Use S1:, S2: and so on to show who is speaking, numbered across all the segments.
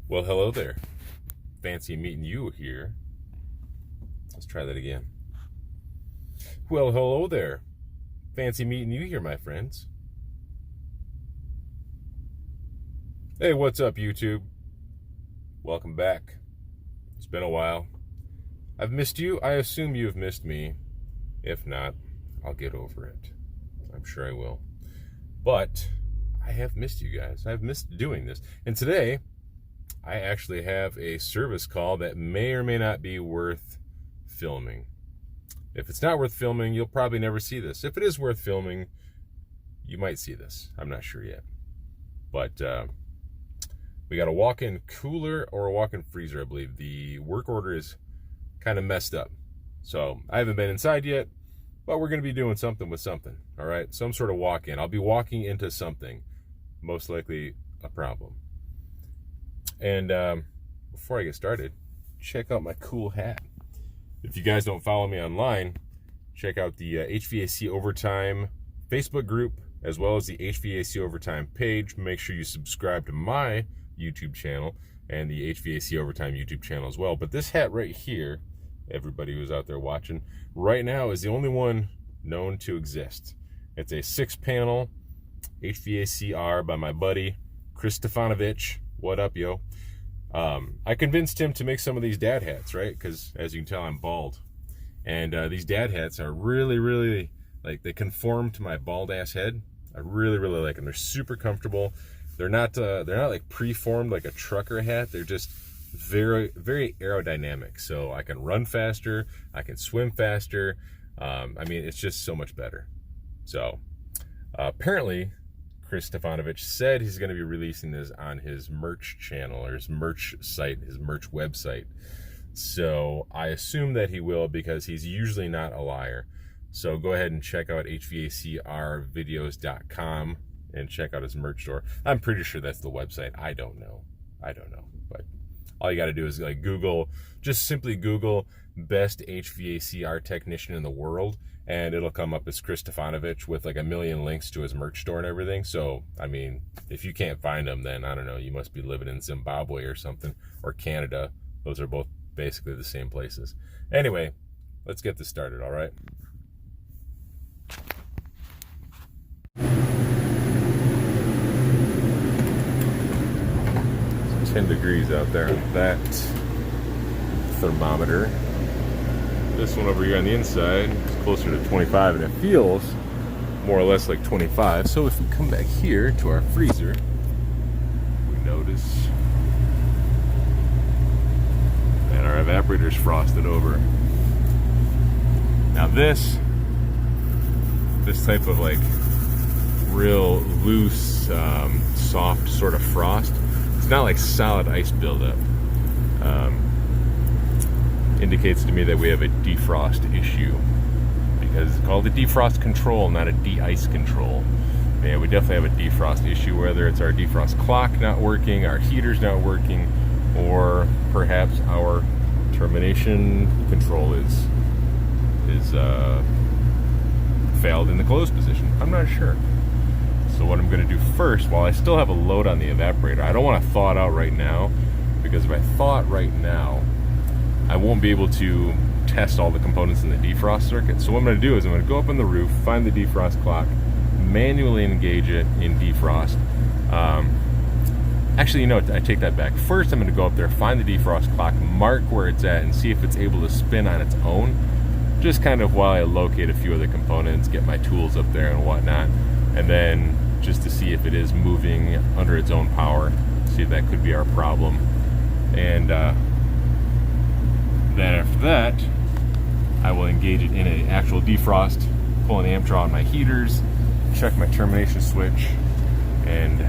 S1: Well, hello there. Fancy meeting you here. Let's try that again. Well, hello there. Fancy meeting you here, my friends. Hey, what's up, YouTube? Welcome back. It's been a while. I've missed you. I assume you've missed me. If not, I'll get over it. I'm sure I will. But I have missed you guys. I've missed doing this. And today, I actually have a service call that may or may not be worth filming. If it's not worth filming, you'll probably never see this. If it is worth filming, you might see this. I'm not sure yet. But we got a walk-in cooler or a walk-in freezer, I believe. The work order is kind of messed up. So I haven't been inside yet, but we're going to be doing something with something. All right, some sort of walk-in. I'll be walking into something, most likely a problem. And before I get started, check out my cool hat. If you guys don't follow me online, check out the HVAC Overtime Facebook group, as well as the HVAC Overtime page. Make sure you subscribe to my YouTube channel and the HVAC Overtime YouTube channel as well. But this hat right here, everybody who's out there watching, right now is the only one known to exist. It's a 6-panel HVAC-R by my buddy, Chris Stefanovich. What up, yo? I convinced him to make some of these dad hats, right? Because as you can tell, I'm bald. And these dad hats are really, like, they conform to my bald ass head. I really like them. They're super comfortable. They're not like preformed like a trucker hat. They're just very aerodynamic. So I can run faster. I can swim faster. I mean, it's just so much better. So apparently, Chris Stefanovich said he's going to be releasing this on his merch channel or his merch site, his merch website. So I assume that he will, because he's usually not a liar. So go ahead and check out hvacrvideos.com and check out his merch store. I'm pretty sure that's the website. I don't know. But all you got to do is like Google, just simply Google best HVACR technician in the world, and it'll come up as Chris Stefanovich with like a million links to his merch store and everything. So, I mean, if you can't find him, then I don't know, you must be living in Zimbabwe or something, or Canada. Those are both basically the same places. Anyway, let's get this started, all right? It's 10 degrees out there on that thermometer. This one over here on the inside is closer to 25, and it feels more or less like 25. So if we come back here to our freezer, we notice that our evaporator's frosted over. Now this type of like real loose, soft sort of frost, it's not like solid ice buildup. Indicates to me that we have a defrost issue, because it's called a defrost control, not a de-ice control. Yeah, we definitely have a defrost issue, whether it's our defrost clock not working, our heater's not working, or perhaps our termination control is failed in the closed position. I'm not sure. So what I'm going to do first, while I still have a load on the evaporator, I don't want to thaw it out right now, because if I thaw it right now, I won't be able to test all the components in the defrost circuit. So what I'm going to do is I'm going to go up on the roof, find the defrost clock, manually engage it in defrost. Actually, you know what, I take that back. First, I'm going to go up there, find the defrost clock, mark where it's at, and see if it's able to spin on its own, just kind of while I locate a few other components, get my tools up there and whatnot, and then just to see if it is moving under its own power, see if that could be our problem. And then after that, I will engage it in an actual defrost, pull an amp draw on my heaters, check my termination switch, and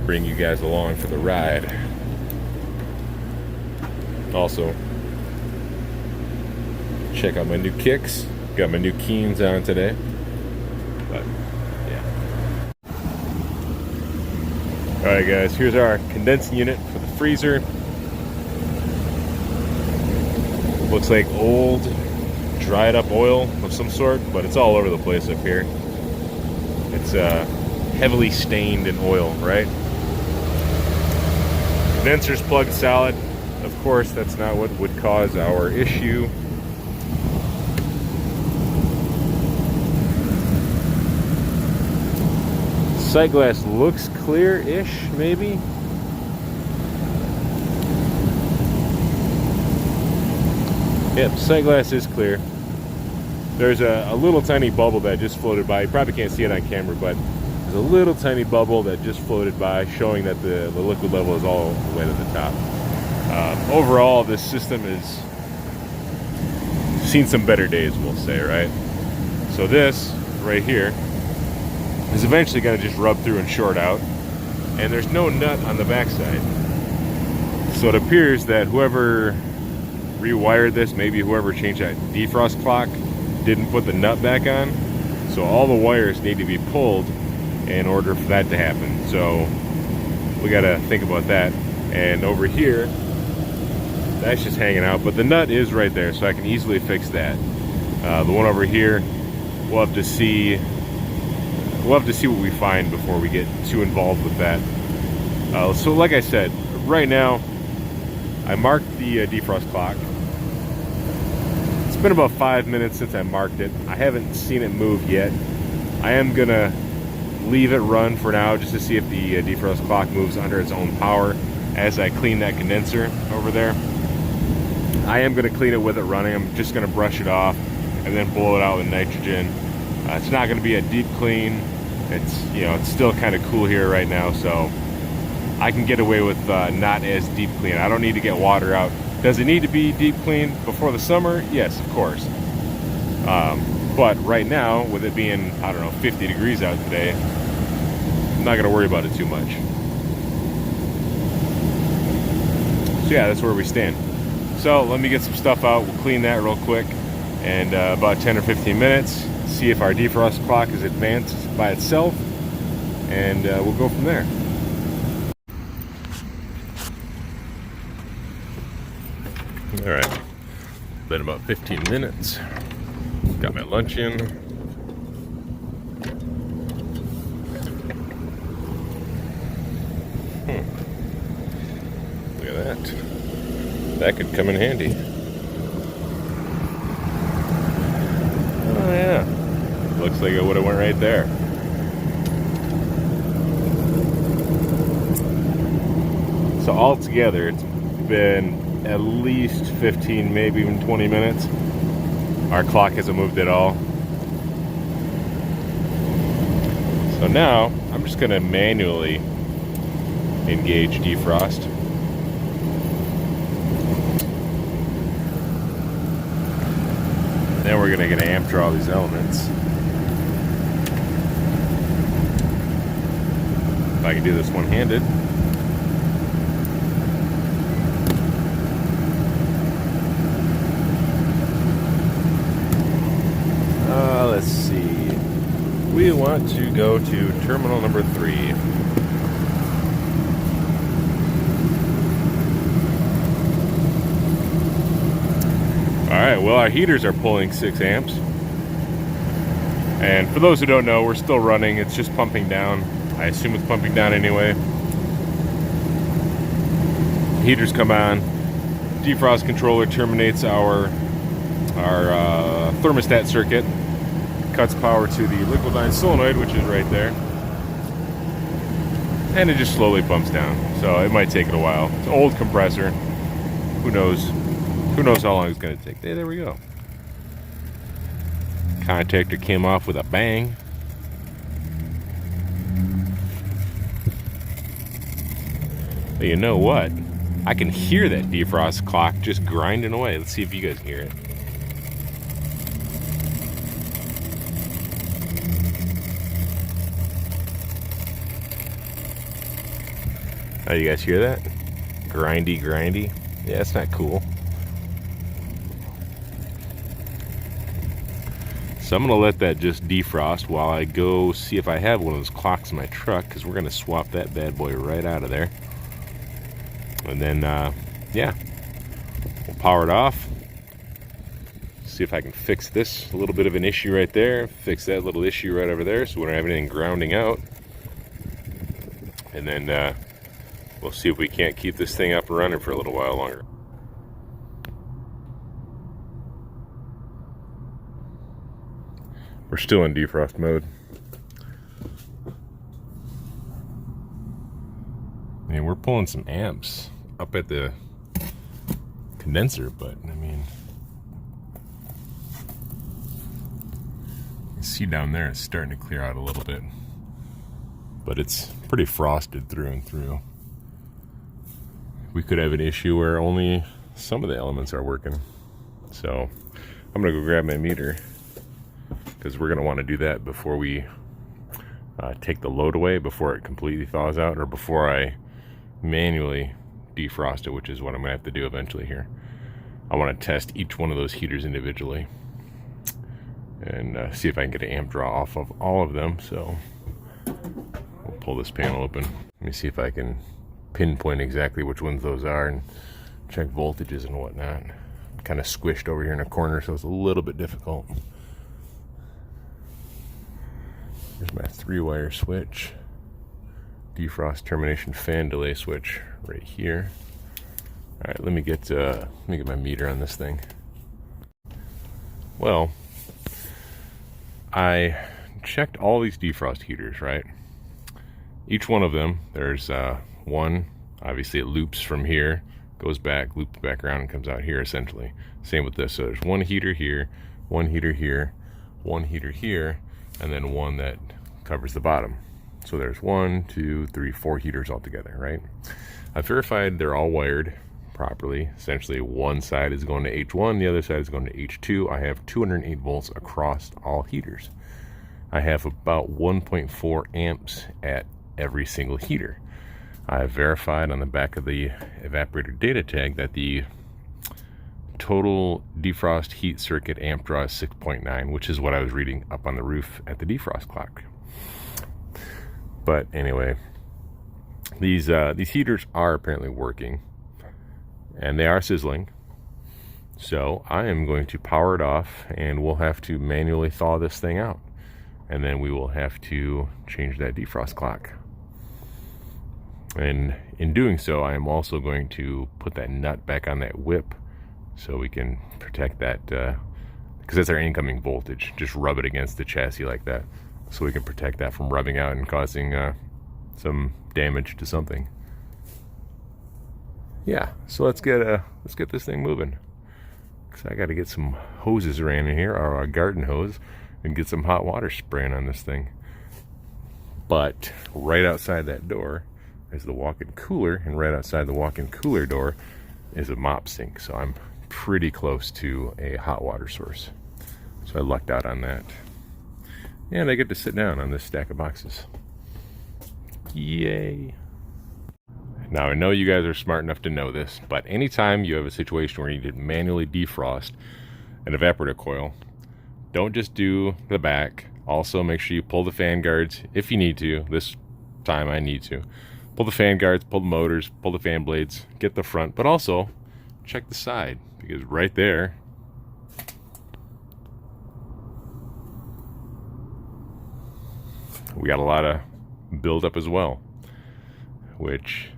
S1: bring you guys along for the ride. Also, check out my new kicks. Got my new Keens on today. But, yeah. Alright guys, here's our condensing unit for the freezer. Looks like old, dried up oil of some sort, but it's all over the place up here. It's heavily stained in oil, right? condenser's plugged solid. Of course, that's not what would cause our issue. Sight glass looks clear-ish, maybe. Yep, sight glass is clear. There's a little tiny bubble that just floated by. You probably can't see it on camera, but there's a little tiny bubble that just floated by, showing that the liquid level is all the way to the top. Overall, this system has seen some better days, we'll say, right? So this right here is eventually going to just rub through and short out, and there's no nut on the backside. So it appears that whoever rewired this, maybe whoever changed that defrost clock, didn't put the nut back on. So all the wires need to be pulled in order for that to happen. So we got to think about that. And over here, that's just hanging out, but the nut is right there, so I can easily fix that. The one over here, we'll have to see what we find before we get too involved with that. So like I said, right now I marked the defrost clock. It's been about 5 minutes since I marked it. I haven't seen it move yet. I am gonna leave it run for now just to see if the defrost clock moves under its own power as I clean that condenser over there. I am gonna clean it with it running. I'm just gonna brush it off and then blow it out with nitrogen. It's not gonna be a deep clean. It's, you know, it's still kind of cool here right now, so I can get away with not as deep clean. I don't need to get water out. Does it need to be deep clean before the summer? Yes, of course. But right now, with it being, I don't know, 50 degrees out today, I'm not gonna worry about it too much. So yeah, that's where we stand. So let me get some stuff out. We'll clean that real quick, and about 10 or 15 minutes, see if our defrost clock is advanced by itself, and we'll go from there. All right, been about 15 minutes. Got my lunch in. Look at that. That could come in handy. Oh yeah, looks like it would have went right there. So altogether, it's been at least 15, maybe even 20 minutes. Our clock hasn't moved at all. So now I'm just gonna manually engage defrost. Then we're gonna amp draw these elements. If I can do this one-handed. Let's see. We want to go to terminal number 3. Alright, well, our heaters are pulling 6 amps. And for those who don't know, we're still running. It's just pumping down. I assume it's pumping down anyway. Heaters come on. Defrost controller terminates our thermostat circuit. Cuts power to the liquidine solenoid, which is right there. And it just slowly pumps down. So it might take it a while. It's an old compressor. Who knows? Who knows how long it's going to take. Hey, there we go. Contactor came off with a bang. But you know what? I can hear that defrost clock just grinding away. Let's see if you guys hear it. Oh, you guys hear that? Grindy, grindy. Yeah, it's not cool. So I'm gonna let that just defrost while I go see if I have one of those clocks in my truck, because we're gonna swap that bad boy right out of there. And then, yeah, we'll power it off. See if I can fix this little bit of an issue right there. Fix that little issue right over there so we don't have anything grounding out. And then, We'll see if we can't keep this thing up and running for a little while longer. We're still in defrost mode. I mean, we're pulling some amps up at the condenser, but I mean, you see down there it's starting to clear out a little bit, but it's pretty frosted through and through. We could have an issue where only some of the elements are working. So I'm gonna go grab my meter, because we're gonna want to do that before we take the load away, before it completely thaws out, or before I manually defrost it, which is what I'm gonna have to do eventually here. I want to test each one of those heaters individually and see if I can get an amp draw off of all of them. So we'll pull this panel open. Let me see if I can pinpoint exactly which ones those are and check voltages and whatnot. I'm kind of squished over here in a corner, so it's a little bit difficult. Here's my 3-wire switch. Defrost termination fan delay switch right here. All right, let me get my meter on this thing. Well, I checked all these defrost heaters, right? Each one of them, there's one, obviously it loops from here, goes back, loops back around, and comes out here essentially. Same with this. So there's one heater here, one heater here, one heater here, and then one that covers the bottom. So there's 1, 2, 3, 4 heaters altogether, right? I verified they're all wired properly. Essentially, one side is going to H1, the other side is going to H2. I have 208 volts across all heaters. I have about 1.4 amps at every single heater. I have verified on the back of the evaporator data tag that the total defrost heat circuit amp draw is 6.9, which is what I was reading up on the roof at the defrost clock. But anyway, these heaters are apparently working, and they are sizzling. So I am going to power it off, and we'll have to manually thaw this thing out, and then we will have to change that defrost clock. And in doing so, I am also going to put that nut back on that whip so we can protect that, because that's our incoming voltage. Just rub it against the chassis like that, so we can protect that from rubbing out and causing some damage to something. Yeah, so let's get this thing moving. Cause I got to get some hoses around in here, or a garden hose, and get some hot water spraying on this thing. But right outside that door is the walk-in cooler, and right outside the walk-in cooler door is a mop sink. So I'm pretty close to a hot water source. So I lucked out on that. And I get to sit down on this stack of boxes. Yay. Now I know you guys are smart enough to know this, but anytime you have a situation where you need to manually defrost an evaporator coil, don't just do the back. Also make sure you pull the fan guards if you need to. This time I need to. Pull the fan guards, pull the motors, pull the fan blades, get the front, but also check the side, because right there, we got a lot of buildup as well, which,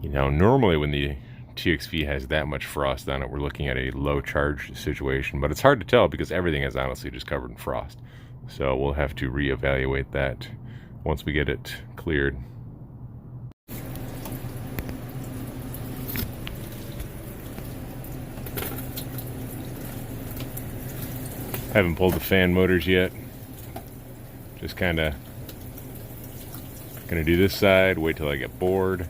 S1: you know, normally when the TXV has that much frost on it, we're looking at a low charge situation, but it's hard to tell because everything is honestly just covered in frost. So we'll have to reevaluate that once we get it cleared. Haven't pulled the fan motors yet. Just kind of gonna do this side, wait till I get bored,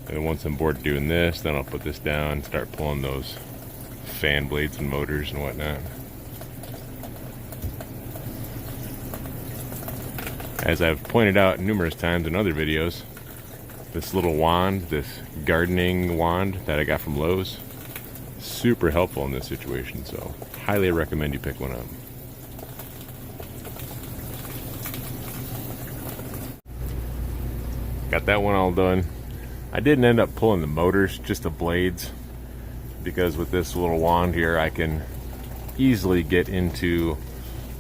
S1: and once I'm bored doing this, then I'll put this down, start pulling those fan blades and motors and whatnot. As I've pointed out numerous times in other videos, this little wand, this gardening wand that I got from Lowe's, super helpful in this situation, so highly recommend you pick one up. Got that one all done. I didn't end up pulling the motors, just the blades, because with this little wand here I can easily get into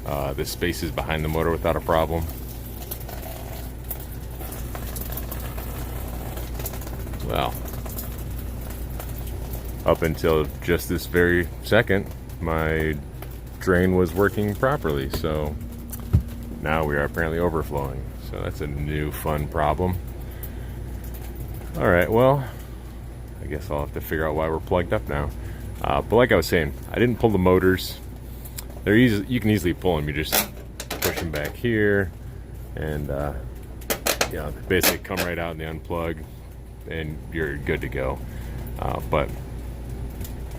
S1: the spaces behind the motor without a problem. Well, up until just this very second, my drain was working properly, so now we are apparently overflowing. So that's a new fun problem. All right, well, I guess I'll have to figure out why we're plugged up now. But like I was saying, I didn't pull the motors. They're easy. You can easily pull them. You just push them back here, and yeah, basically come right out and they unplug, and you're good to go. But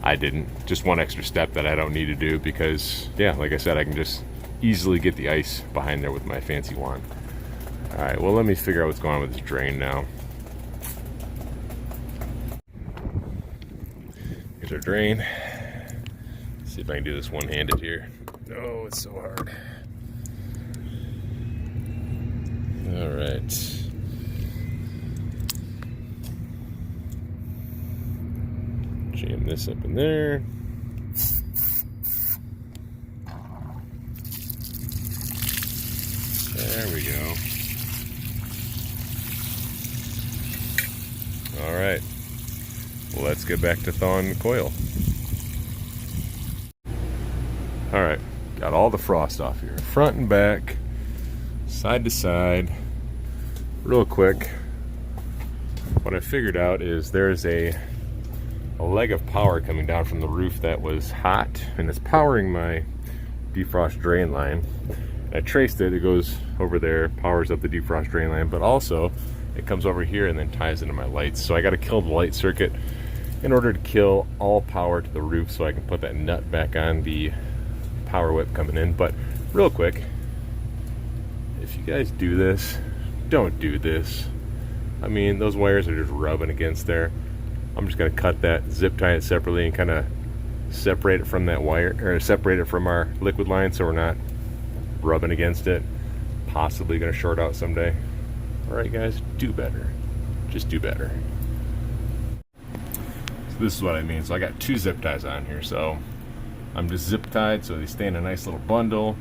S1: I didn't. Just one extra step that I don't need to do because, yeah, like I said, I can just easily get the ice behind there with my fancy wand. All right, well, let me figure out what's going on with this drain now. Here's our drain. Let's see if I can do this one-handed here. Oh, it's so hard. All right. Jam this up in there. There we go. All right. Well, let's get back to thawing the coil. All right. Got all the frost off here. Front and back, side to side. Real quick, what I figured out is there's a leg of power coming down from the roof that was hot, and it's powering my defrost drain line. I traced it. It goes over there, powers up the defrost drain line, but also it comes over here and then ties into my lights. So I got to kill the light circuit in order to kill all power to the roof so I can put that nut back on the power whip coming in. But real quick, if you guys do this, don't do this. I mean, those wires are just rubbing against there. I'm just going to cut that, zip tie it separately, and kind of separate it from that wire, or separate it from our liquid line so we're not rubbing against it. Possibly going to short out someday. All right, guys, do better. Just do better. So this is what I mean. So I got two zip ties on here. So I'm just zip tied so they stay in a nice little bundle.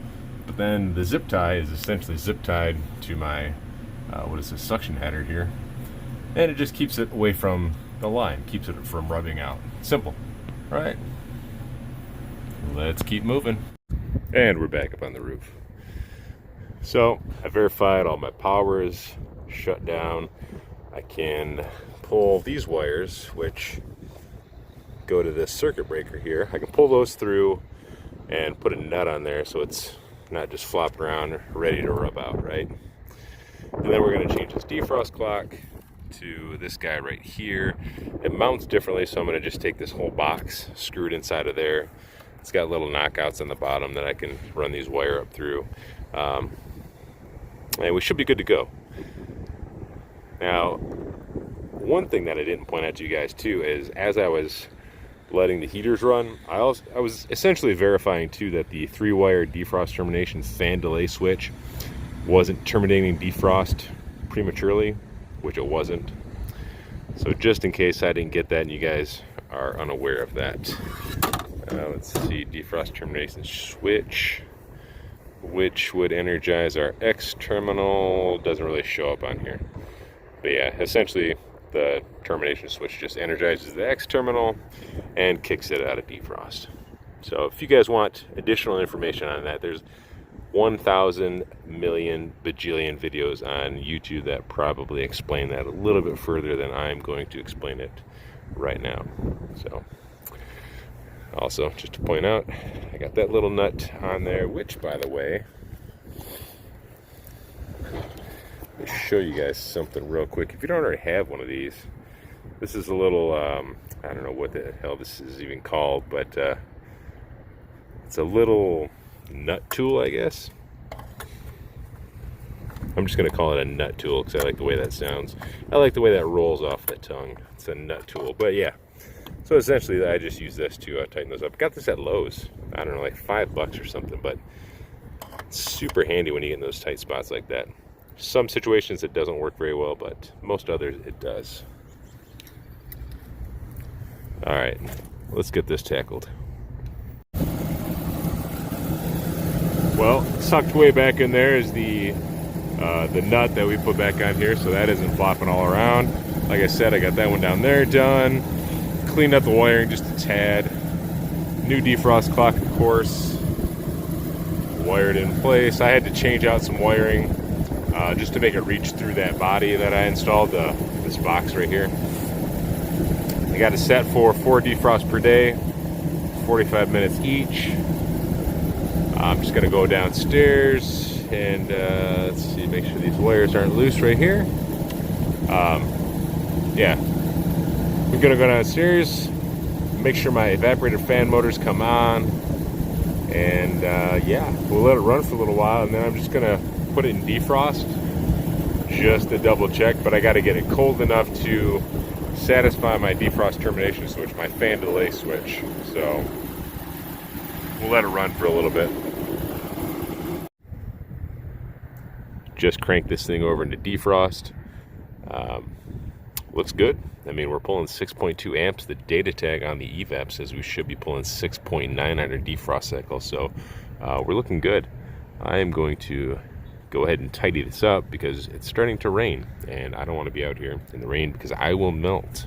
S1: But then the zip tie is essentially zip tied to my, what is this, suction header here. And it just keeps it away from the line, keeps it from rubbing out. Simple. All right. Let's keep moving. And we're back up on the roof. So I verified all my power is shut down. I can pull these wires, which go to this circuit breaker here. I can pull those through and put a nut on there so it's not just flopping around ready to rub out, right? And then we're going to change this defrost clock to this guy right here. It mounts differently, so I'm going to just take this whole box, screw it inside of there. It's got little knockouts on the bottom that I can run these wire up through. And we should be good to go. Now, one thing that I didn't point out to you guys too is as I was letting the heaters run, I was essentially verifying too that the 3-wire defrost termination fan delay switch wasn't terminating defrost prematurely, which it wasn't. So just in case I didn't get that and you guys are unaware of that. Let's see, defrost termination switch, which would energize our X terminal. Doesn't really show up on here. But yeah, essentially the termination switch just energizes the X terminal and kicks it out of defrost. So if you guys want additional information on that, there's 1,000 million bajillion videos on YouTube that probably explain that a little bit further than I'm going to explain it right now. So also, just to point out, I got that little nut on there, which, by the way, let me show you guys something real quick. If you don't already have one of these, this is a little, I don't know what the hell this is even called, but it's a little nut tool, I guess. I'm just going to call it a nut tool because I like the way that sounds. I like the way that rolls off the tongue. It's a nut tool, but yeah. So essentially, I just use this to tighten those up. Got this at Lowe's. I don't know, like $5 or something, but it's super handy when you get in those tight spots like that. Some situations it doesn't work very well, but most others it does. All right, let's get this tackled. Well, tucked way back in there is the nut that we put back on here, so that isn't flopping all around. Like I said, I got that one down there done. Cleaned up the wiring just a tad. New defrost clock, of course. Wired in place. I had to change out some wiring just to make it reach through that body that I installed, this box right here. I got it set for 4 defrosts per day, 45 minutes each. I'm just gonna go downstairs and let's see, make sure these wires aren't loose right here. Yeah, we're gonna go downstairs, make sure my evaporator fan motors come on, and yeah, we'll let it run for a little while, and then I'm just gonna put it in defrost just to double check. But I got to get it cold enough to satisfy my defrost termination switch, my fan delay switch. So we'll let it run for a little bit. Just crank this thing over into defrost. Looks good. I mean, we're pulling 6.2 amps. The data tag on the evap says we should be pulling 6.900 defrost cycles. So we're looking good. I am going to go ahead and tidy this up because it's starting to rain, and I don't want to be out here in the rain because I will melt.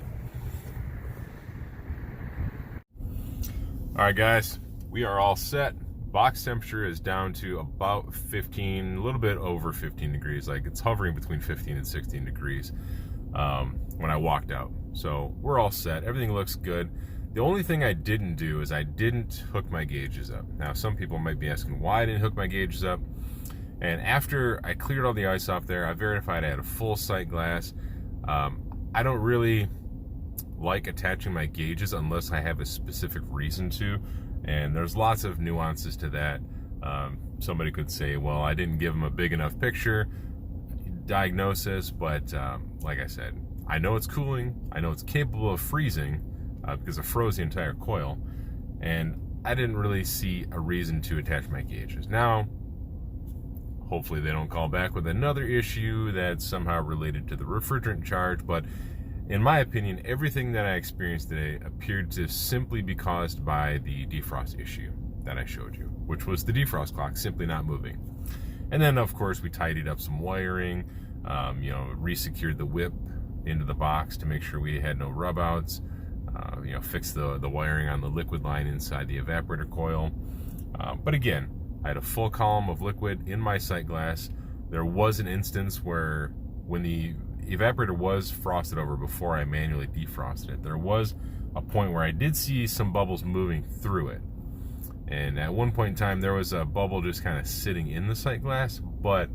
S1: All right, guys, we are all set. Box temperature is down to about 15, a little bit over 15 degrees. Like, it's hovering between 15 and 16 degrees when I walked out. So we're all set. Everything looks good. The only thing I didn't do is I didn't hook my gauges up. Now, some people might be asking why I didn't hook my gauges up. And after I cleared all the ice off there, I verified I had a full sight glass. I don't really like attaching my gauges unless I have a specific reason to. And there's lots of nuances to that. Somebody could say, well, I didn't give them a big enough picture diagnosis, but like I said, I know it's cooling. I know it's capable of freezing because it froze the entire coil. And I didn't really see a reason to attach my gauges. Now, hopefully they don't call back with another issue that's somehow related to the refrigerant charge, but in my opinion, everything that I experienced today appeared to simply be caused by the defrost issue that I showed you, which was the defrost clock simply not moving. And then, of course, we tidied up some wiring, re-secured the whip into the box to make sure we had no rub outs, fixed the wiring on the liquid line inside the evaporator coil. But again, I had a full column of liquid in my sight glass. There was an instance where when the evaporator was frosted over before I manually defrosted it, there was a point where I did see some bubbles moving through it. And at one point in time, there was a bubble just kind of sitting in the sight glass. But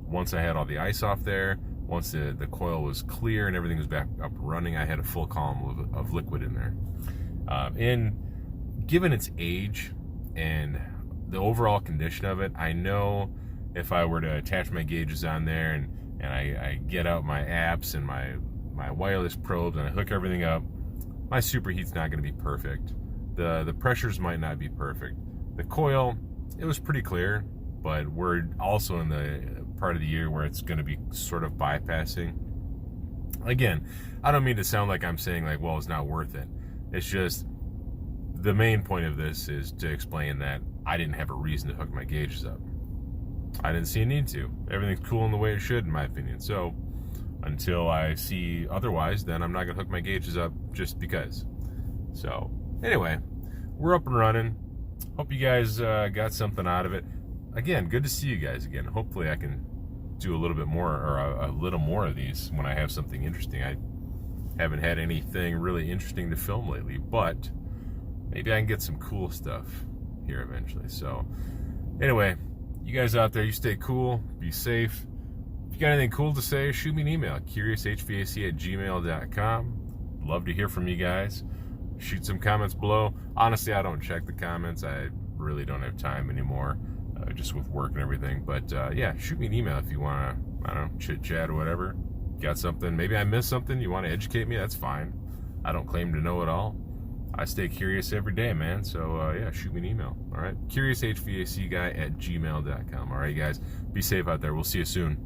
S1: once I had all the ice off there, once the coil was clear and everything was back up running, I had a full column of liquid in there. And given its age and the overall condition of it, I know if I were to attach my gauges on there and I get out my apps and my wireless probes and I hook everything up, my superheat's not going to be perfect. The pressures might not be perfect. The coil, it was pretty clear, but we're also in the part of the year where it's going to be sort of bypassing. Again, I don't mean to sound like I'm saying like, well, it's not worth it. It's just the main point of this is to explain that I didn't have a reason to hook my gauges up. I didn't see a need to. Everything's cool in the way it should, in my opinion. So until I see otherwise, then I'm not going to hook my gauges up just because. So anyway, we're up and running. Hope you guys got something out of it. Again, good to see you guys again. Hopefully I can do a little bit more or a little more of these when I have something interesting. I haven't had anything really interesting to film lately, but maybe I can get some cool stuff here eventually. So anyway, you guys out there, you stay cool, be safe. If you got anything cool to say, shoot me an email, curioushvacguy@gmail.com. Love to hear from you guys. Shoot some comments below. Honestly, I don't check the comments. I really don't have time anymore, just with work and everything. But yeah, shoot me an email if you want to, I don't know, chit chat or whatever. Got something, maybe I missed something, you want to educate me, that's fine. I don't claim to know it all. I stay curious every day, man. So yeah, shoot me an email. All right, curioushvacguy@gmail.com. All right, guys, be safe out there. We'll see you soon.